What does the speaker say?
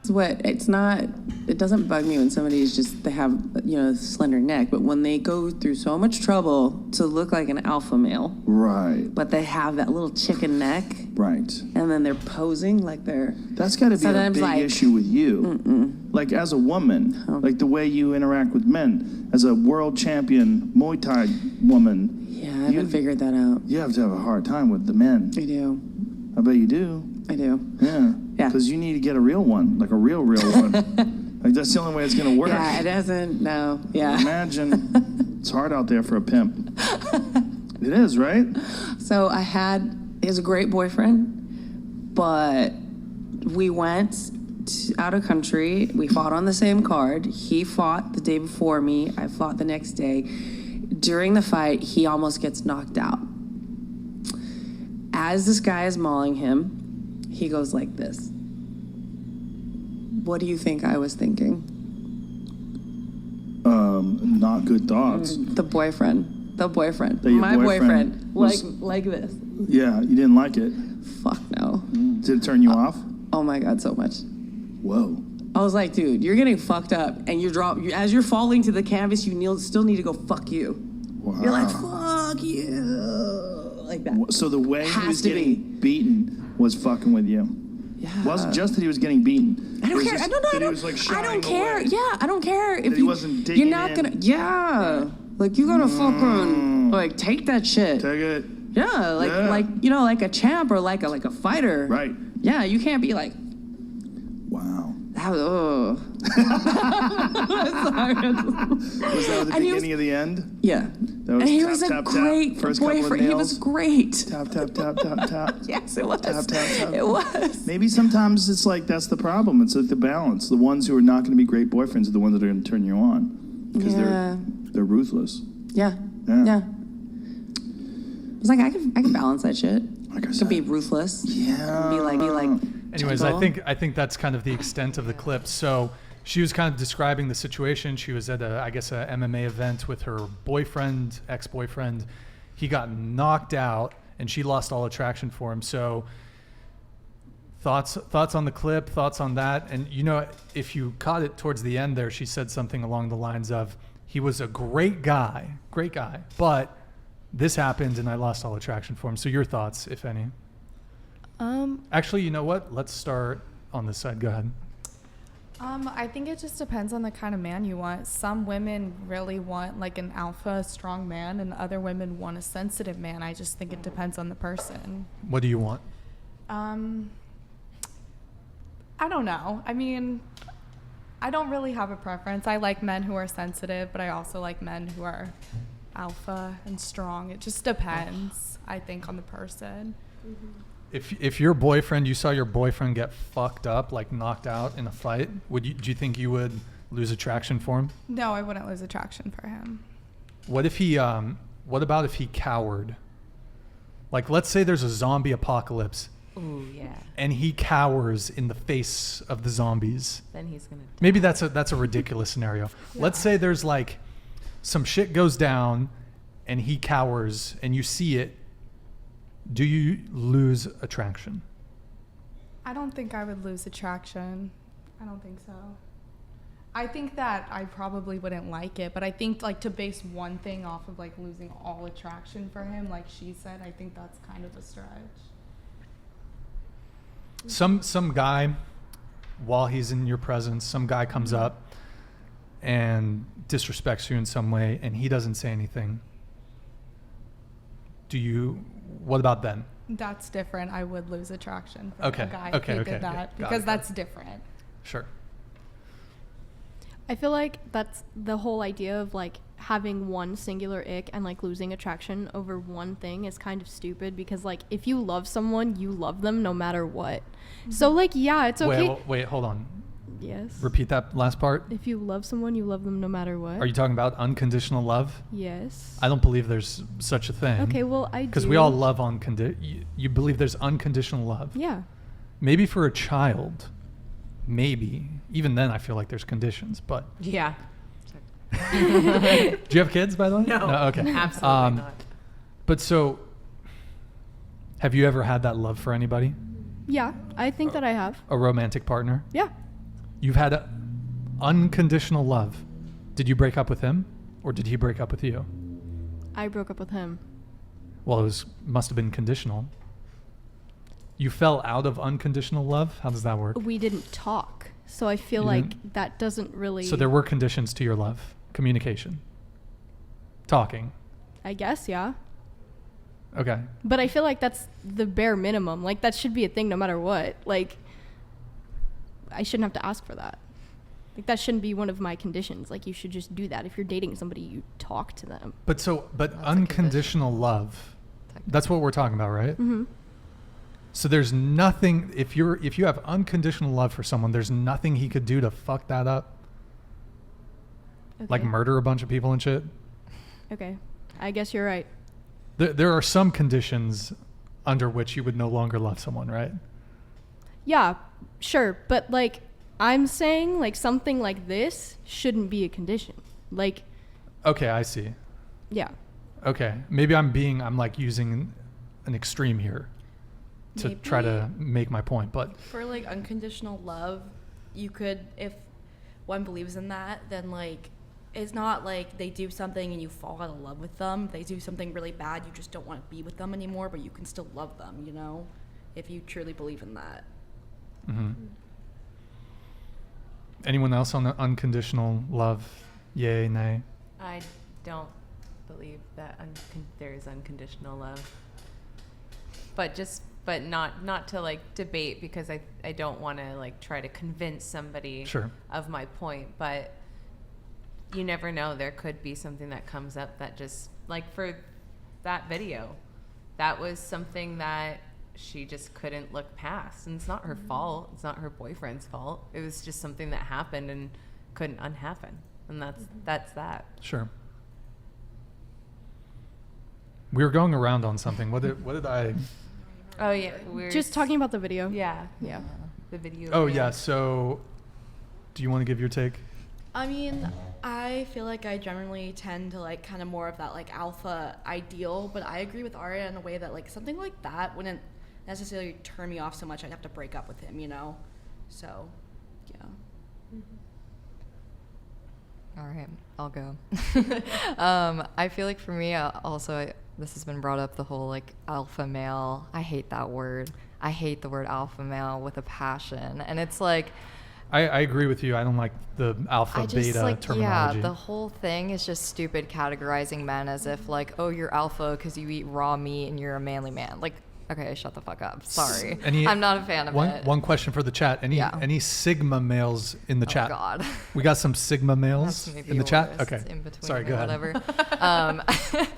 It's not, it doesn't bug me when somebody's they have, a slender neck, but when they go through so much trouble to look like an alpha male. Right. But they have that little chicken neck. Right. And then they're posing like they're. That's got to be a big issue with you. Like as a woman, like the way you interact with men. As a world champion Muay Thai woman. Yeah, I haven't figured that out. You have to have a hard time with the men. I do. I bet you do. I do. Yeah. Yeah. Because you need to get a real one, like a real one. Like that's the only way it's going to work. Yeah, it doesn't. No. Yeah. Imagine. It's hard out there for a pimp. It is, right? So he was a great boyfriend, but we went out of country. We fought on the same card. He fought the day before me. I fought the next day. During the fight, he almost gets knocked out. As this guy is mauling him, he goes like this. What do you think I was thinking? Not good thoughts. The boyfriend. My boyfriend. Like this. Yeah, you didn't like it. Fuck no. Did it turn you off? Oh my God, so much. Whoa. I was like, dude, you're getting fucked up, and as you're falling to the canvas, you still need to go fuck you. Wow. You're like, fuck you, like that. So the way he was getting beaten was fucking with you. Yeah. It wasn't just that he was getting beaten. I don't care. He was like I don't care. away. Yeah, I don't care if he wasn't digging you're not in. gonna. Yeah, like you gotta fucking take that shit. Take it. Yeah, like a champ or like a fighter. Right. Yeah, you can't be like. Wow. Was that at the beginning of the end? Yeah. That was and he tap, was a tap, great tap. boyfriend. He was great. Tap, tap, tap, tap, tap. Yes, it was. Tap, tap, tap. It was. Maybe sometimes it's like that's the problem. It's like the balance. The ones who are not going to be great boyfriends are the ones that are going to turn you on because they're ruthless. Yeah. Yeah. It's like I can balance that shit. Like I could said. be ruthless. Yeah. Be like. Anyways, gentle. I think that's kind of the extent of the clip. So she was kind of describing the situation. She was at a MMA event with her boyfriend, ex-boyfriend. He got knocked out, and she lost all attraction for him. So thoughts on the clip, thoughts on that. And if you caught it towards the end there, she said something along the lines of, he was a great guy, but this happened and I lost all attraction for him. So your thoughts, if any? Actually, you know what? Let's start on this side. Go ahead. I think it just depends on the kind of man you want. Some women really want like an alpha, strong man, and other women want a sensitive man. I just think it depends on the person. What do you want? I don't know. I mean, I don't really have a preference. I like men who are sensitive, but I also like men who are alpha and strong. It just depends, I think, on the person. Mm-hmm. If your boyfriend, you saw your boyfriend get fucked up, like knocked out in a fight, do you think you would lose attraction for him? No, I wouldn't lose attraction for him. What about if he cowered? Like, let's say there's a zombie apocalypse. Ooh, yeah. And he cowers in the face of the zombies. Then he's gonna die. Maybe that's a ridiculous scenario. Yeah. Let's say there's like some shit goes down and he cowers and you see it. Do you lose attraction? I don't think I would lose attraction. I don't think so. I think that I probably wouldn't like it, but I think like to base one thing off of like losing all attraction for him, like she said, I think that's kind of a stretch. Some guy, while he's in your presence, some guy comes up and disrespects you in some way and he doesn't say anything. What about then? That's different. I would lose attraction for a guy if he did that because that's different. Sure. I feel like that's the whole idea of like having one singular ick and like losing attraction over one thing is kind of stupid because like if you love someone, you love them no matter what. Mm-hmm. So like, yeah, it's okay. Wait, hold on. Yes. Repeat that last part. If you love someone, you love them no matter what. Are you talking about unconditional love? Yes. I don't believe there's such a thing. Okay, well, I do. Because we all love you believe there's unconditional love. Yeah. Maybe for a child. Maybe. Even then, I feel like there's conditions, but. Yeah. Do you have kids, by the way? No. Okay. Absolutely not. But so, have you ever had that love for anybody? Yeah, I think that I have. A romantic partner? Yeah. You've had unconditional love. Did you break up with him, or did he break up with you? I broke up with him. Well, must have been conditional. You fell out of unconditional love? How does that work? We didn't talk. So I feel You like didn't? that doesn't really... So there were conditions to your love. Communication. Talking. I guess, yeah. Okay. But I feel like that's the bare minimum. Like, that should be a thing no matter what. Like, I shouldn't have to ask for that. Like, that shouldn't be one of my conditions. Like, you should just do that. If you're dating somebody, you talk to them. But unconditional love, that's what we're talking about, right? Mm-hmm. So there's nothing, if you have unconditional love for someone, there's nothing he could do to fuck that up? Okay. Like murder a bunch of people and shit? Okay. I guess you're right. There are some conditions under which you would no longer love someone, right? Yeah, sure. But, like, I'm saying, like, something like this shouldn't be a condition. Like, Okay, I see. yeah. Okay. Maybe I'm like using an extreme here to try to make my point, but For like unconditional love, you could, if one believes in that, then like it's not like they do something and you fall out of love with them. They do something really bad, you just don't want to be with them anymore, but you can still love them, you know, if you truly believe in that. anyone else on the unconditional love? Yay, nay? I don't believe that there is unconditional love. But not to like debate, because I don't want to like try to convince somebody Sure. of my point, but you never know, there could be something that comes up that just, like for that video, that was something that she just couldn't look past, and it's not her fault, it's not her boyfriend's fault, it was just something that happened and couldn't unhappen, and that's that. Sure. We were going around on something. What did I? Oh yeah, we're Just talking about the video. Yeah, the video. Oh reel. yeah. So, do you want to give your take? I mean, I feel like I generally tend to like kind of more of that like alpha ideal, but I agree with Arya in a way that like something like that wouldn't necessarily turn me off so much I'd have to break up with him, you know? So, yeah. All right, I'll go. I feel like for me, this has been brought up, the whole like alpha male. I hate that word. I hate the word alpha male with a passion. And it's like, I agree with you. I don't like the alpha I just beta like, terminology. yeah, the whole thing is just stupid, categorizing men as if like, oh, you're alpha because you eat raw meat and you're a manly man. Like, okay, shut the fuck up. Sorry. I'm not a fan of it. One question for the chat. Any Sigma males in the chat? Oh, God. We got some Sigma males That's maybe in the chat? worse. Okay. In between Sorry, or go ahead. whatever.